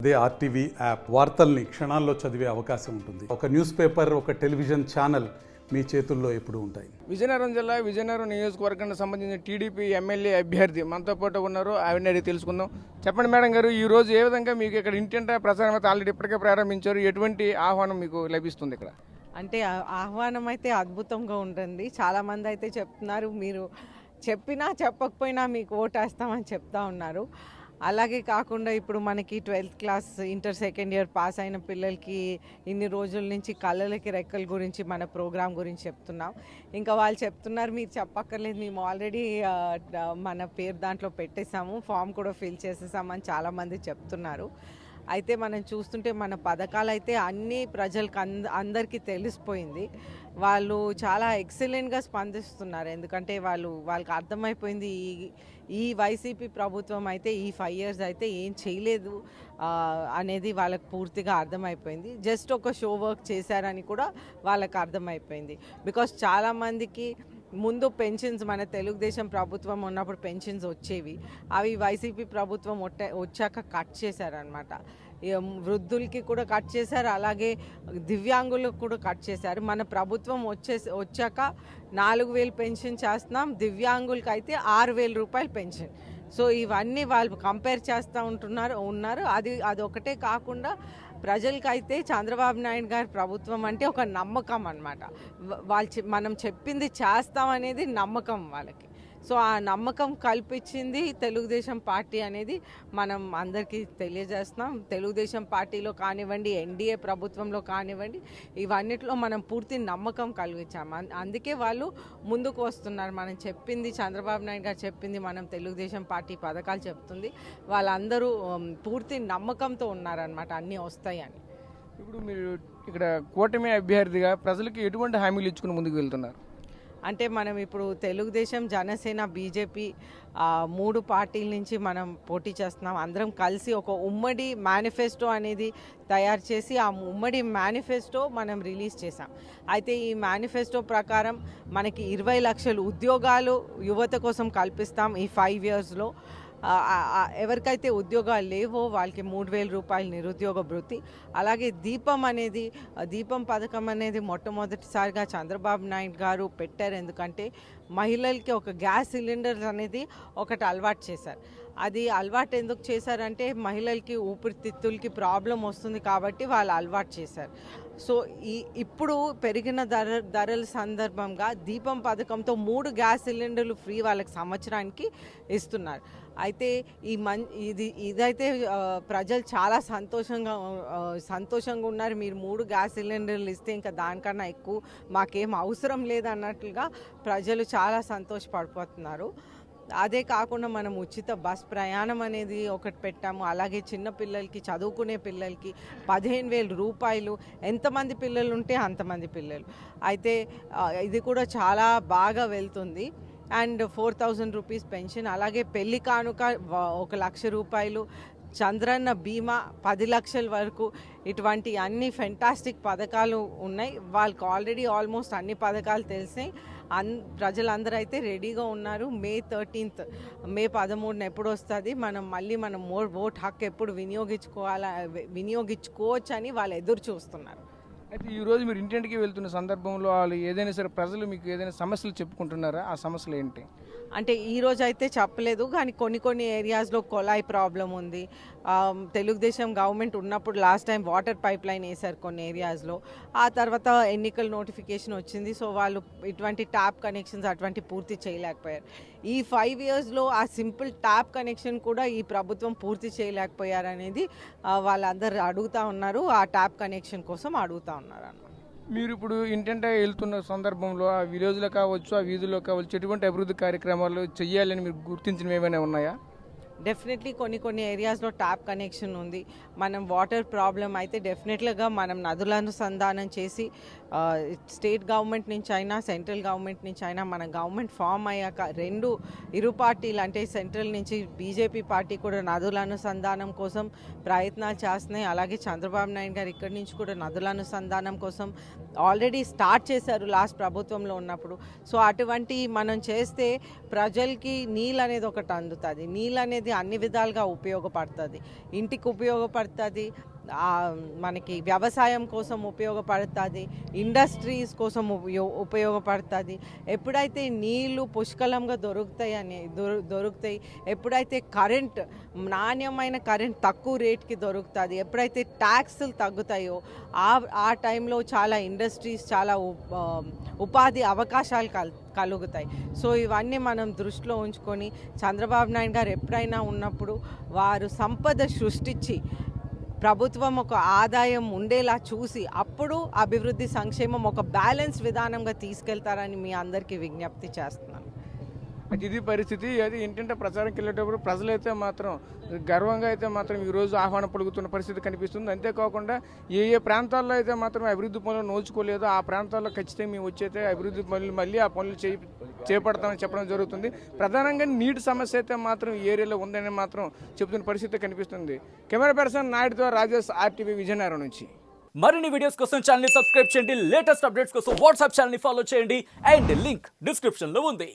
అదే RTV app వార్తల్ని క్షణాల్లో చదివే అవకాశం ఉంటుంది. ఒక న్యూస్ పేపర్, ఒక టెలివిజన్ ఛానల్ మీ చేతుల్లో ఎప్పుడు ఉంటాయి. విజయనగరం జిల్లా విజయనగరం నియోజకవర్గానికి సంబంధించిన టీడీపీ ఎమ్మెల్యే అభ్యర్థి మనతో పాటు ఉన్నారు. ఆవిడని అడిగి తెలుసుకుందాం. చెప్పండి మేడం గారు, ఈ రోజు ఏ విధంగా మీకు ఇక్కడ ఇంటింటా ప్రచారం అయితే ఆల్రెడీ ఇప్పటికే ప్రారంభించారు, ఎటువంటి ఆహ్వానం మీకు లభిస్తుంది ఇక్కడ? అంటే ఆహ్వానం అయితే అద్భుతంగా ఉంటుంది. చాలామంది అయితే చెప్తున్నారు, మీరు చెప్పినా చెప్పకపోయినా మీకు ఓటేస్తామని చెప్తా ఉన్నారు. అలాగే కాకుండా ఇప్పుడు మనకి 12th class inter second year pass అయిన పిల్లలకి ఇన్ని రోజుల నుంచి కళలకి రెక్కల గురించి మన ప్రోగ్రాం గురించి చెప్తున్నాం. ఇంకా వాళ్ళు చెప్తున్నారు, మీరు చెప్పక్కర్లేదు, మేము ఆల్రెడీ మన పేరు దాంట్లో పెట్టేశాము, ఫామ్ కూడా ఫిల్ చేసేసామని చాలామంది చెప్తున్నారు. అయితే మనం చూస్తుంటే మన పథకాలు అయితే అన్ని ప్రజలకు అందరికీ తెలిసిపోయింది. వాళ్ళు చాలా ఎక్సలెంట్గా స్పందిస్తున్నారు. ఎందుకంటే వాళ్ళకి అర్థమైపోయింది ఈ వైసీపీ ప్రభుత్వం అయితే ఈ 5 years అయితే ఏం చేయలేదు అనేది వాళ్ళకి పూర్తిగా అర్థమైపోయింది. జస్ట్ ఒక షో వర్క్ చేశారని కూడా వాళ్ళకి అర్థమైపోయింది. బికాస్ చాలామందికి ముందు పెన్షన్స్ మన తెలుగుదేశం ప్రభుత్వం ఉన్నప్పుడు పెన్షన్స్ వచ్చేవి, అవి వైసీపీ ప్రభుత్వం వచ్చాక కట్ చేశారనమాట. వృద్ధులకి కూడా కట్ చేశారు, అలాగే దివ్యాంగులకు కూడా కట్ చేశారు. మన ప్రభుత్వం వచ్చాక 4,000 పెన్షన్ చేస్తున్నాం, దివ్యాంగులకి అయితే 6,000 రూపాయలు పెన్షన్. సో ఇవన్నీ వాళ్ళు కంపేర్ చేస్తూ ఉన్నారు. అది ఒకటే కాకుండా ప్రజలకైతే చంద్రబాబు నాయుడు గారి ప్రభుత్వం అంటే ఒక నమ్మకం అన్నమాట. మనం చెప్పింది చేస్తామనేది నమ్మకం వాళ్ళకి. సో ఆ నమ్మకం కల్పించింది తెలుగుదేశం పార్టీ అనేది మనం అందరికీ తెలియజేస్తున్నాం. తెలుగుదేశం పార్టీలో కానివ్వండి, ఎన్డీఏ ప్రభుత్వంలో కానివ్వండి, ఇవన్నిటిలో మనం పూర్తి నమ్మకం కలిగించాము. అందుకే వాళ్ళు ముందుకు వస్తున్నారు. మనం చెప్పింది, చంద్రబాబు నాయుడు గారు చెప్పింది, మనం తెలుగుదేశం పార్టీ పథకాలు చెప్తుంది, వాళ్ళందరూ పూర్తి నమ్మకంతో ఉన్నారనమాట అన్నీ వస్తాయని. ఇప్పుడు మీరు ఇక్కడ కూటమి అభ్యర్థిగా ప్రజలకు ఎటువంటి హామీలు ఇచ్చుకుని ముందుకు వెళ్తున్నారు? అంటే మనం ఇప్పుడు తెలుగుదేశం, జనసేన, బీజేపీ 3 పార్టీల నుంచి మనం పోటీ చేస్తున్నాం. అందరం కలిసి ఒక ఉమ్మడి మేనిఫెస్టో అనేది తయారు చేసి ఆ ఉమ్మడి మేనిఫెస్టో మనం రిలీజ్ చేసాం. అయితే ఈ మేనిఫెస్టో ప్రకారం మనకి 20 లక్షల ఉద్యోగాలు యువత కోసం కల్పిస్తాం ఈ 5 yearsలో. ఎవరికైతే ఉద్యోగాలు లేవో వాళ్ళకి 3,000 రూపాయలు నిరుద్యోగ భృతి. అలాగే దీపం పథకం అనేది మొట్టమొదటిసారిగా చంద్రబాబు నాయుడు గారు పెట్టారు. ఎందుకంటే మహిళలకి ఒక గ్యాస్ సిలిండర్ అనేది ఒకటి అలవాటు చేశారు. అది అలవాటు ఎందుకు చేశారంటే మహిళలకి ఊపిరితిత్తులకి ప్రాబ్లం వస్తుంది కాబట్టి వాళ్ళు అలవాటు చేశారు. సో ఇప్పుడు పెరిగిన ధరల సందర్భంగా దీపం పథకంతో 3 గ్యాస్ సిలిండర్లు ఫ్రీ వాళ్ళకి సంవత్సరానికి ఇస్తున్నారు. అయితే ఇదైతే ప్రజలు చాలా సంతోషంగా ఉన్నారు. మీరు 3 గ్యాస్ సిలిండర్లు ఇస్తే ఇంకా దానికన్నా ఎక్కువ మాకేం అవసరం లేదన్నట్లుగా ప్రజలు చాలా సంతోషపడిపోతున్నారు. అదే కాకుండా మనం ఉచిత బస్ ప్రయాణం అనేది ఒకటి పెట్టాము. అలాగే చిన్నపిల్లలకి, చదువుకునే పిల్లలకి 15,000 రూపాయలు, ఎంతమంది పిల్లలు ఉంటే అంతమంది పిల్లలు. అయితే ఇది కూడా చాలా బాగా వెళ్తుంది. అండ్ 4,000 రూపీస్ పెన్షన్, అలాగే పెళ్లి కానుక 1,00,000 రూపాయలు, చంద్రన్న బీమా 10 లక్షల వరకు, ఇటువంటి అన్ని ఫెంటాస్టిక్ పథకాలు ఉన్నాయి. వాళ్ళకి ఆల్రెడీ ఆల్మోస్ట్ అన్ని పథకాలు తెలిసినాయి. ప్రజలందరూ అయితే రెడీగా ఉన్నారు. మే 13న ఎప్పుడు వస్తుంది, మనం ఓట్ హక్కు ఎప్పుడు వినియోగించుకోవచ్చు అని వాళ్ళు ఎదురు చూస్తున్నారు. అయితే ఈరోజు మీరు ఇంటింటికి వెళ్తున్న సందర్భంలో వాళ్ళు ఏదైనా సరే ప్రజలు మీకు ఏదైనా సమస్యలు చెప్పుకుంటున్నారా? ఆ సమస్యలు ఏంటి? అంటే ఈరోజు అయితే చెప్పలేదు, కానీ కొన్ని ఏరియాస్లో కొలాయి ప్రాబ్లం ఉంది. తెలుగుదేశం గవర్నమెంట్ ఉన్నప్పుడు last time water pipe line వేశారు కొన్ని ఏరియాస్లో. ఆ తర్వాత ఎన్నికల నోటిఫికేషన్ వచ్చింది. సో వాళ్ళు ఇటువంటి ట్యాప్ కనెక్షన్స్ అటువంటి పూర్తి చేయలేకపోయారు. ఈ 5 yearsలో ఆ సింపుల్ ట్యాప్ కనెక్షన్ కూడా ఈ ప్రభుత్వం పూర్తి చేయలేకపోయారనేది వాళ్ళందరూ అడుగుతూ ఉన్నారు. ఆ ట్యాప్ కనెక్షన్ కోసం అడుగుతూ ఉన్నారు అన్నమాట. మీరు ఇప్పుడు ఇంటింటా వెళ్తున్న సందర్భంలో ఆ విలేజ్లో కావచ్చు, ఆ వీధుల్లో కావచ్చు, ఎటువంటి అభివృద్ధి కార్యక్రమాలు చేయాలని మీరు గుర్తించినవి ఏమైనా ఉన్నాయా? డెఫినెట్లీ కొన్ని ఏరియాస్లో ట్యాప్ కనెక్షన్ ఉంది. మనం వాటర్ ప్రాబ్లం అయితే డెఫినెట్లీగా మనం నదులను సంధానం చేసి స్టేట్ గవర్నమెంట్ నుంచి అయినా సెంట్రల్ గవర్నమెంట్ నుంచి అయినా మన గవర్నమెంట్ ఫామ్ అయ్యాక ఇరు పార్టీలు అంటే సెంట్రల్ నుంచి బీజేపీ పార్టీ కూడా నదుల అనుసంధానం కోసం ప్రయత్నాలు చేస్తున్నాయి. అలాగే చంద్రబాబు నాయుడు గారు ఇక్కడి నుంచి కూడా నదుల అనుసంధానం కోసం ఆల్రెడీ స్టార్ట్ చేశారు లాస్ట్ ప్రభుత్వంలో ఉన్నప్పుడు. సో అటువంటి మనం చేస్తే ప్రజలకి నీళ్ళు అనేది ఒకటి అందుతుంది. నీళ్ళు అనేది అనేది అన్ని విధాలుగా ఉపయోగపడుతుంది. ఇంటికి ఉపయోగపడుతుంది, మనకి వ్యవసాయం కోసం ఉపయోగపడుతుంది, ఇండస్ట్రీస్ కోసం ఉపయోగపడుతుంది. ఎప్పుడైతే నీళ్లు పుష్కలంగా దొరుకుతాయి, ఎప్పుడైతే కరెంట్, నాణ్యమైన కరెంట్ తక్కువ రేట్కి దొరుకుతుంది, ఎప్పుడైతే ట్యాక్సులు తగ్గుతాయో ఆ టైంలో చాలా ఇండస్ట్రీస్, చాలా ఉపాధి అవకాశాలు కలుగుతాయి. సో ఇవన్నీ మనం దృష్టిలో ఉంచుకొని చంద్రబాబు నాయుడు గారు ఎప్పుడైనా ఉన్నప్పుడు వారు సంపద సృష్టించి ప్రభుత్వం ఒక ఆదాయం ఉండేలా చూసి అప్పుడు అభివృద్ధి సంక్షేమం ఒక బ్యాలెన్స్ విధానంగా తీసుకెళ్తారని మీ అందరికీ విజ్ఞప్తి చేస్తున్నాను. అయితే ఇది పరిస్థితి. అది ఏంటంటే ప్రచారంకి వెళ్ళేటప్పుడు ప్రజలైతే మాత్రం గర్వంగా అయితే మాత్రం ఈరోజు ఆహ్వానం పలుకుతున్న పరిస్థితి కనిపిస్తుంది. అంతేకాకుండా ఏ ప్రాంతాల్లో అయితే మాత్రం అభివృద్ధి పనులు నోచుకోలేదో ఆ ప్రాంతాల్లో ఖచ్చితంగా మేము వచ్చైతే అభివృద్ధి పనులు మళ్ళీ ఆ పనులు చేపడతామని చెప్పడం జరుగుతుంది. ప్రధానంగా నీటి సమస్య అయితే మాత్రం ఈ ఏరియాలో ఉందని మాత్రం చెబుతున్న పరిస్థితి కనిపిస్తుంది. కెమెరా పర్సన్ నాయుడుతో రాజేష్, RTV విజయనగరం నుంచి. మరిన్ని వీడియోస్ కోసం ఛానల్ ని సబ్స్క్రైబ్ చేయండి, లేటెస్ట్ అప్డేట్స్ కోసం వాట్సాప్ ఛానల్ ని ఫాలో చేయండి అండ్ లింక్ డిస్క్రిప్షన్ లో ఉంది.